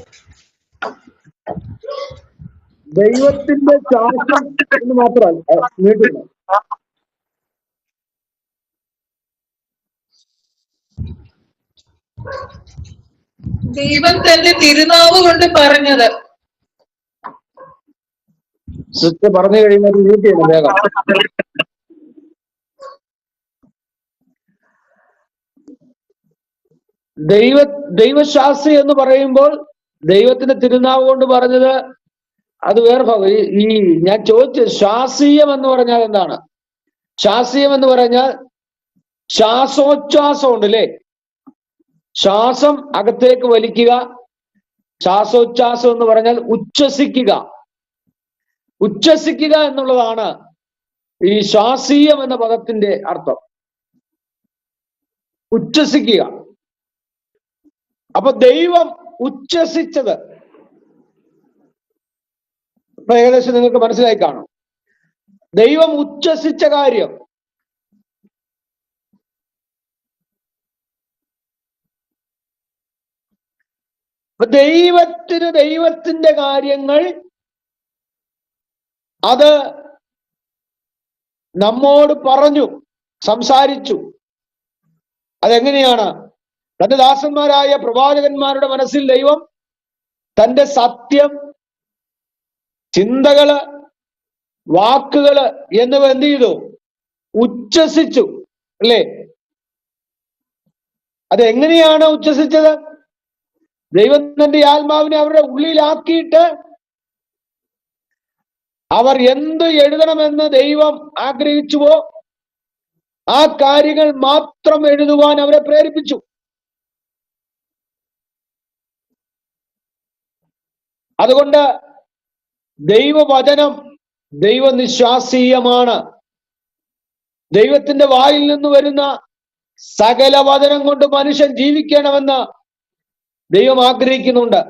[SPEAKER 1] ദൈവത്തിന്റെ ശ്വാസം എന്ന് മാത്രമല്ല.
[SPEAKER 2] ദൈവം തന്റെ തിരുനാവ് കൊണ്ട് പറഞ്ഞത്.
[SPEAKER 1] സിസ്റ്റർ പറഞ്ഞു കഴിയുന്നത് മ്യൂട്ട് ചെയ്യണം വേഗം. ദൈവശാസ്ത്രി എന്ന് പറയുമ്പോൾ ദൈവത്തിന്റെ തിരുനാവ് കൊണ്ട് പറഞ്ഞത് അത് വേറെ ഭാഗം. ഈ ഞാൻ ചോദിച്ചത് ശാസ്ത്രീയം എന്ന് പറഞ്ഞാൽ എന്താണ്? ശാസ്ത്രീയം എന്ന് പറഞ്ഞാൽ ശ്വാസോച്ഛ്വാസം ഉണ്ട് അല്ലേ? ശ്വാസം അകത്തേക്ക് വലിക്കുക. ശ്വാസോച്ഛ്വാസം എന്ന് പറഞ്ഞാൽ ഉച്ഛ്വസിക്കുക. ഉച്ഛ്വസിക്കുക എന്നുള്ളതാണ് ഈ ശാസ്ത്രീയം എന്ന പദത്തിന്റെ അർത്ഥം. ഉച്ഛ്വസിക്കുക. അപ്പൊ ദൈവം ഉച്ഛ്വസിച്ചത് ഇപ്പൊ ഏകദേശം നിങ്ങൾക്ക് മനസ്സിലായി കാണും. ദൈവം ഉച്ഛ്വസിച്ച കാര്യം ദൈവത്തിന്റെ കാര്യങ്ങൾ അത് നമ്മോട് പറഞ്ഞു, സംസാരിച്ചു. അതെങ്ങനെയാണ്? തന്റെ ദാസന്മാരായ പ്രവാചകന്മാരുടെ മനസ്സിൽ ദൈവം തന്റെ സത്യം, ചിന്തകള്, വാക്കുകള് എന്നിവ എന്ത് ചെയ്തു? ഉച്ഛസിച്ചു അല്ലേ? അതെങ്ങനെയാണ് ഉച്ഛസിച്ചത്? ദൈവം തന്റെ ആത്മാവിനെ അവരുടെ ഉള്ളിലാക്കിയിട്ട് അവർ എന്ത് എഴുതണമെന്ന് ദൈവം ആഗ്രഹിച്ചുവോ ആ കാര്യങ്ങൾ മാത്രം എഴുതുവാൻ അവരെ പ്രേരിപ്പിച്ചു. അതുകൊണ്ട് ദൈവവചനം ദൈവനിശ്വാസീയമാണ്. ദൈവത്തിന്റെ വായിൽ നിന്ന് വരുന്ന സകല വചനം കൊണ്ട് മനുഷ്യൻ ജീവിക്കണമെന്ന് ദൈവം ആഗ്രഹിക്കുന്നുണ്ട്.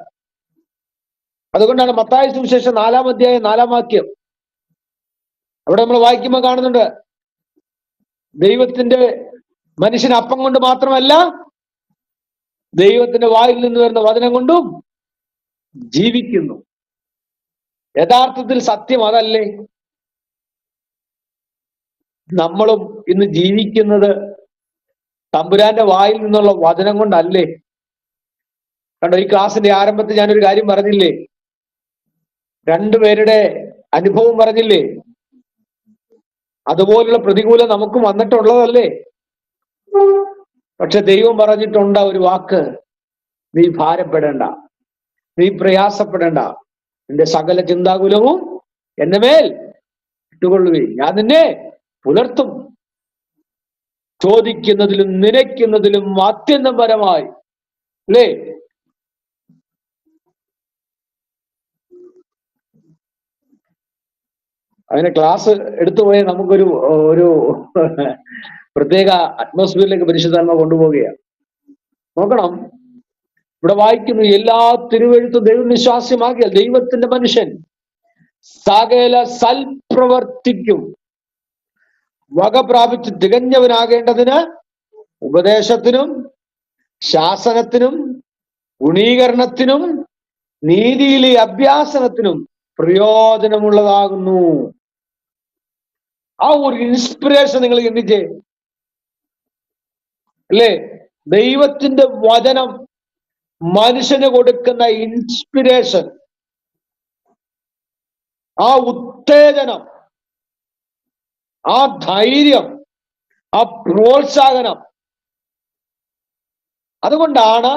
[SPEAKER 1] അതുകൊണ്ടാണ് മത്തായി സുവിശേഷം 4-ാം അധ്യായം 4-ാം വാക്യം അവിടെ നമ്മൾ വായിക്കുമ്പോൾ കാണുന്നുണ്ട്, ദൈവത്തിന്റെ മനുഷ്യൻ അപ്പം കൊണ്ട് മാത്രമല്ല ദൈവത്തിന്റെ വായിൽ നിന്ന് വരുന്ന വചനം കൊണ്ടും ജീവിക്കുന്നു. യഥാർത്ഥത്തിൽ സത്യം അതല്ലേ? നമ്മളും ഇന്ന് ജീവിക്കുന്നത് തമ്പുരാന്റെ വായിൽ നിന്നുള്ള വചനം കൊണ്ടല്ലേ? കണ്ടോ, ഈ ക്ലാസിന്റെ ആരംഭത്തിൽ ഞാനൊരു കാര്യം പറഞ്ഞില്ലേ? 2 പേരുടെ അനുഭവം പറഞ്ഞില്ലേ? അതുപോലുള്ള പ്രതികൂലം നമുക്ക് വന്നിട്ടുള്ളതല്ലേ? പക്ഷെ ദൈവം പറഞ്ഞിട്ടുണ്ട് ഒരു വാക്ക്: നീ ഭാരപ്പെടേണ്ട, നീ പ്രയാസപ്പെടേണ്ട, നിന്റെ സകല ചിന്താകുലവും എന്റെ മേൽ ഇട്ടുകൊള്ളുകയും ഞാൻ നിന്നെ പുലർത്തും. ചോദിക്കുന്നതിലും നനയ്ക്കുന്നതിലും അത്യന്തം പരമായി അല്ലേ? അതിനെ ക്ലാസ് എടുത്തുപോയ നമുക്കൊരു ഒരു പ്രത്യേക അറ്റ്മോസ്ഫിയറിലേക്ക് പരിശുദ്ധാത്മ കൊണ്ടുപോവുകയാണ്. നോക്കണം, ഇവിടെ വായിക്കുന്നു, എല്ലാ തിരുവെഴുത്തും ദൈവവിശ്വാസ്യമാകിയാൽ ദൈവത്തിന്റെ മനുഷ്യൻ സകല സൽപ്രവർത്തിക്കും വക പ്രാപിച്ച് തികഞ്ഞവനാകേണ്ടതിന് ഉപദേശത്തിനും ശാസനത്തിനും ഗുണീകരണത്തിനും നീതിയിലെ അഭ്യാസനത്തിനും പ്രയോജനമുള്ളതാകുന്നു. ആ ഒരു ഇൻസ്പിറേഷൻ നിങ്ങൾ ചിന്തിച്ചേ, അല്ലേ? ദൈവത്തിന്റെ വചനം മനുഷ്യന് കൊടുക്കുന്ന ഇൻസ്പിറേഷൻ, ആ ഉത്തേജനം, ആ ധൈര്യം, ആ പ്രോത്സാഹനം. അതുകൊണ്ടാണ്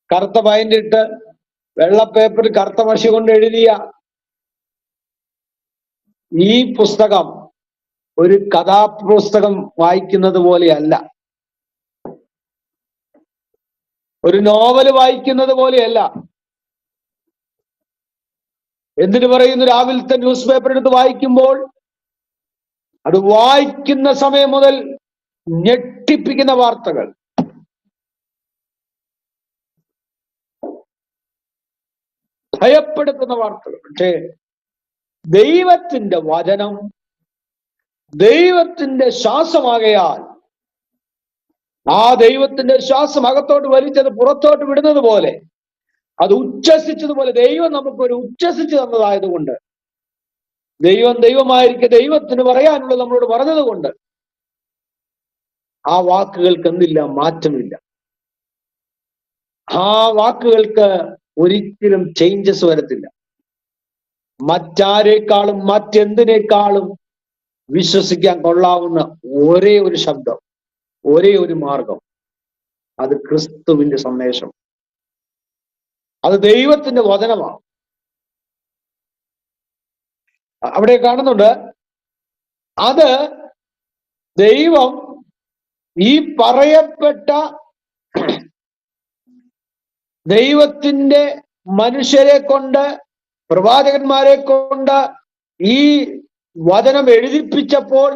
[SPEAKER 1] കറുത്ത പൈൻറ്റിട്ട് വെള്ള പേപ്പറിൽ കറുത്ത മഷി കൊണ്ട് എഴുതിയ ഈ പുസ്തകം ഒരു കഥാപുസ്തകം വായിക്കുന്നത് പോലെയല്ല, ഒരു നോവൽ വായിക്കുന്നത് പോലെയല്ല. എന്തിനു പറയുന്നു? രാവിലത്തെ ന്യൂസ് പേപ്പർ എടുത്ത് വായിക്കുമ്പോൾ അത് വായിക്കുന്ന സമയം മുതൽ ഞെട്ടിപ്പിക്കുന്ന വാർത്തകൾ, ഭയപ്പെടുത്തുന്ന വാർത്തകൾ. പക്ഷേ ദൈവത്തിന്റെ വചനം ദൈവത്തിന്റെ ശ്വാസമാകയാൽ ആ ദൈവത്തിന്റെ ശ്വാസം അകത്തോട്ട് വലിച്ചത് പുറത്തോട്ട് വിടുന്നത് പോലെ, അത് ഉച്ഛസിച്ചതുപോലെ ദൈവം നമുക്കൊരു ഉച്ഛസിച്ച് തന്നതായതുകൊണ്ട്, ദൈവം ദൈവമായിരിക്കെ ദൈവത്തിന് പറയാനുള്ളത് നമ്മളോട് പറഞ്ഞത് കൊണ്ട് ആ വാക്കുകൾക്ക് എന്തില്ല? മാറ്റമില്ല. ആ വാക്കുകൾക്ക് ഒരിക്കലും ചേഞ്ചസ് വരത്തില്ല. മറ്റാരേക്കാളും മറ്റെന്തിനേക്കാളും വിശ്വസിക്കാൻ കൊള്ളാവുന്ന ഒരേ ഒരു ശബ്ദം, ഒരേ ഒരു മാർഗം, അത് ക്രിസ്തുവിന്റെ സന്ദേശം, അത് ദൈവത്തിന്റെ വചനമാണ്. അവിടെ കാണുന്നുണ്ട്, അത് ദൈവം ഈ പറയപ്പെട്ട ദൈവത്തിന്റെ മനുഷ്യരെ കൊണ്ട്, പ്രവാചകന്മാരെ കൊണ്ട് ഈ വചനം എഴുതിപ്പിച്ചപ്പോൾ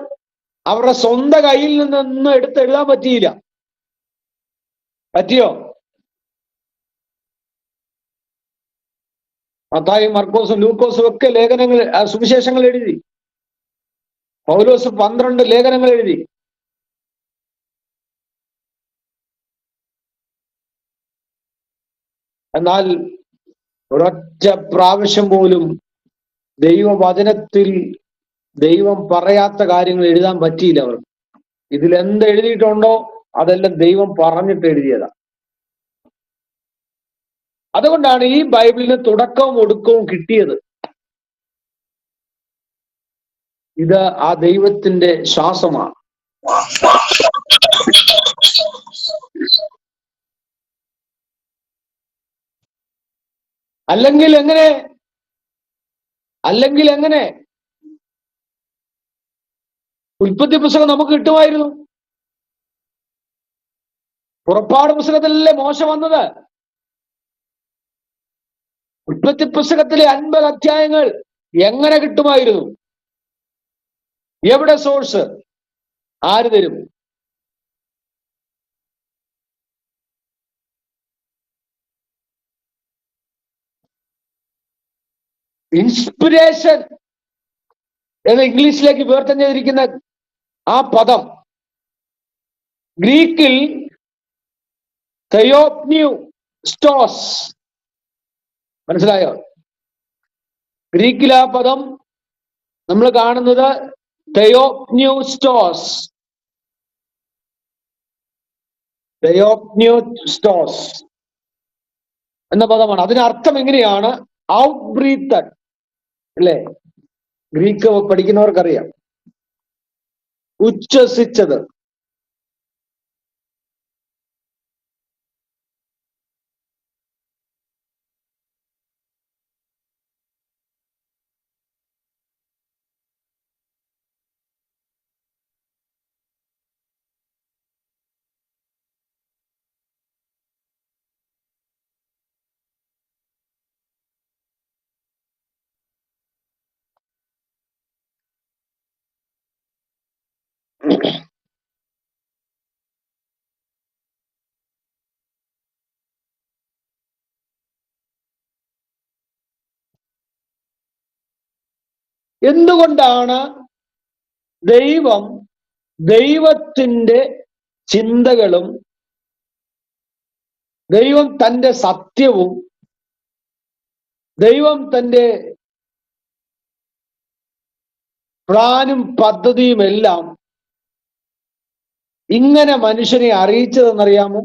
[SPEAKER 1] അവരുടെ സ്വന്തം കയ്യിൽ നിന്നൊന്നും എടുത്തെഴുതാൻ പറ്റിയില്ല. പറ്റിയോ? മത്തായിയും മർക്കോസും ലൂക്കോസും ഒക്കെ ലേഖനങ്ങൾ, സുവിശേഷങ്ങൾ എഴുതി. പൗലോസ് 12 ലേഖനങ്ങൾ എഴുതി. എന്നാൽ ഒരൊറ്റ പ്രാവശ്യം പോലും ദൈവവചനത്തിൽ ദൈവം പറയാത്ത കാര്യങ്ങൾ എഴുതാൻ പറ്റിയില്ല അവർക്ക്. ഇതിൽ എന്ത് എഴുതിയിട്ടുണ്ടോ അതെല്ലാം ദൈവം പറഞ്ഞിട്ട് എഴുതിയതാ. അതുകൊണ്ടാണ് ഈ ബൈബിളിന് തുടക്കവും ഒടുക്കവും കിട്ടിയത്. ഇത് ആ ദൈവത്തിന്റെ ശ്വാസമാണ്. അല്ലെങ്കിൽ എങ്ങനെ ഉൽപ്പത്തി പുസ്തകം നമുക്ക് കിട്ടുമായിരുന്നു? പുറപ്പാട് പുസ്തകത്തിലല്ലേ മോശ വന്നത്? ഉൽപ്പത്തി പുസ്തകത്തിലെ 50 അധ്യായങ്ങൾ എങ്ങനെ കിട്ടുമായിരുന്നു? എവിടെ സോഴ്സ്? ആര് തരും? ഇൻസ്പിരേഷൻ എന്ന് ഇംഗ്ലീഷിലേക്ക് വിവർത്തനം ചെയ്തിരിക്കുന്ന ആ പദം ഗ്രീക്കിൽ തെയോപ്ന്യൂസ്റ്റോസ്, മനസ്സിലായോ? ഗ്രീക്കിൽ ആ പദം നമ്മൾ കാണുന്നത് തെയോപ്ന്യൂസ്റ്റോസ് എന്ന പദമാണ്. അതിനർത്ഥം എങ്ങനെയാണ്? ഔട്ട് ബ്രീത്തഡ്, അല്ലേ? ഗ്രീക്ക് പഠിക്കുന്നവർക്കറിയാം. ഉച്ഛസിച്ചത്. എന്തുകൊണ്ടാണ് ദൈവം ദൈവത്തിന്റെ ചിന്തകളും ദൈവം തന്റെ സത്യവും ദൈവം തന്റെ പ്ലാനും പദ്ധതിയും എല്ലാം ഇങ്ങനെ മനുഷ്യനെ അറിയിച്ചതെന്നറിയാമോ?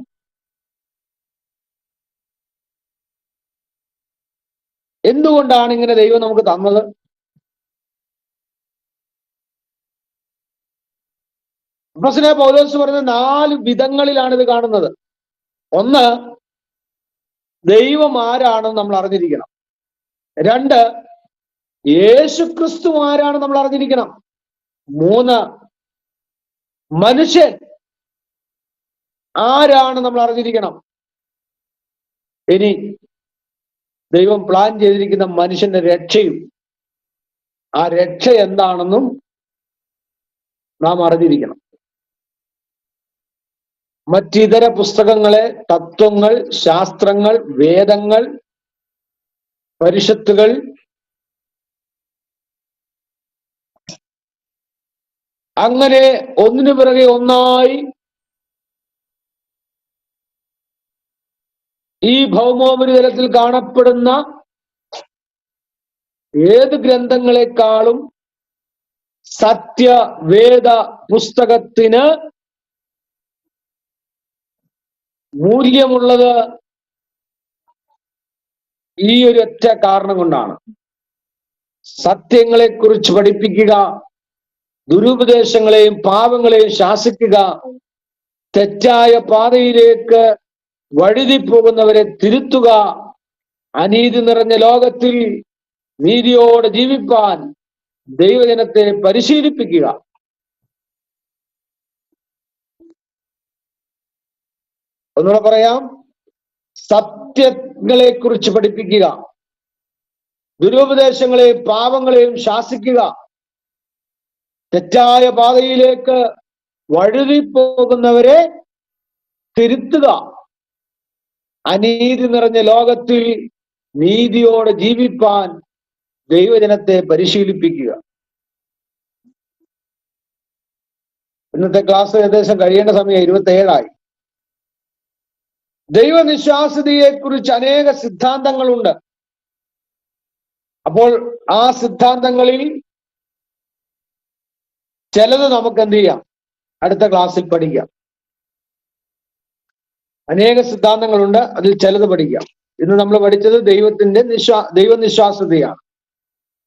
[SPEAKER 1] എന്തുകൊണ്ടാണ് ഇങ്ങനെ ദൈവം നമുക്ക് തന്നത്? അപ്പോസ്തലനായ പൗലോസ് പറഞ്ഞ 4 വിധങ്ങളിലാണ് ഇത് കാണുന്നത്. ഒന്ന്, ദൈവം ആരാണെന്ന് നമ്മൾ അറിഞ്ഞിരിക്കണം. 2, യേശുക്രിസ്തു ആരാണ് നമ്മൾ അറിഞ്ഞിരിക്കണം. 3, മനുഷ്യൻ ആരാണ് നമ്മൾ അറിഞ്ഞിരിക്കണം. ഇനി ദൈവം പ്ലാൻ ചെയ്തിരിക്കുന്ന മനുഷ്യന്റെ രക്ഷയും ആ രക്ഷ എന്താണെന്നും നാം അറിഞ്ഞിരിക്കണം. മറ്റിതര പുസ്തകങ്ങളെ, തത്വങ്ങൾ, ശാസ്ത്രങ്ങൾ, വേദങ്ങൾ, പരിഷത്തുകൾ, അങ്ങനെ ഒന്നിനു പിറകെ ഒന്നായി ഈ ഭൗമോപരിതലത്തിൽ കാണപ്പെടുന്ന ഏത് ഗ്രന്ഥങ്ങളെക്കാളും സത്യവേദ പുസ്തകത്തിന് മൂല്യമുള്ളത് ഈ ഒരു ഒറ്റ കാരണം കൊണ്ടാണ്. സത്യങ്ങളെക്കുറിച്ച് പഠിപ്പിക്കുക, ദുരുപദേശങ്ങളെയും പാപങ്ങളെയും ശാസിക്കുക, തെറ്റായ പാതയിലേക്ക് വഴുതിപ്പോകുന്നവരെ തിരുത്തുക, അനീതി നിറഞ്ഞ ലോകത്തിൽ നീതിയോടെ ജീവിപ്പാൻ ദൈവജനത്തെ പരിശീലിപ്പിക്കുക. ഒന്നുകൂടെ പറയാം, സത്യങ്ങളെ കുറിച്ച് പഠിപ്പിക്കുക, ദുരുപദേശങ്ങളെയും പാപങ്ങളെയും ശാസിക്കുക, തെറ്റായ പാതയിലേക്ക് വഴുതിപ്പോകുന്നവരെ തിരുത്തുക, അനീതി നിറഞ്ഞ ലോകത്തിൽ നീതിയോടെ ജീവിപ്പാൻ ദൈവജനത്തെ പരിശീലിപ്പിക്കുക. ഇന്നത്തെ ക്ലാസ് ഏകദേശം കഴിയേണ്ട സമയം 27 ദൈവനിശ്വാസ്യതയെ കുറിച്ച് അനേക സിദ്ധാന്തങ്ങളുണ്ട്. അപ്പോൾ ആ സിദ്ധാന്തങ്ങളിൽ ചിലത് നമുക്ക് എന്ത് ചെയ്യാം, അടുത്ത ക്ലാസ്സിൽ പഠിക്കാം. അനേക സിദ്ധാന്തങ്ങളുണ്ട്, അതിൽ ചിലത് പഠിക്കാം. ഇന്ന് നമ്മൾ പഠിച്ചത് ദൈവനിശ്വാസ്യതയാണ്.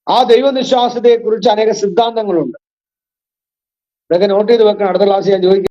[SPEAKER 1] ആ ദൈവനിശ്വാസ്യതയെ കുറിച്ച് അനേക സിദ്ധാന്തങ്ങളുണ്ട്. ഇതൊക്കെ നോട്ട് ചെയ്ത് വെക്കണം. അടുത്ത ക്ലാസ് ഞാൻ ചോദിക്കാം.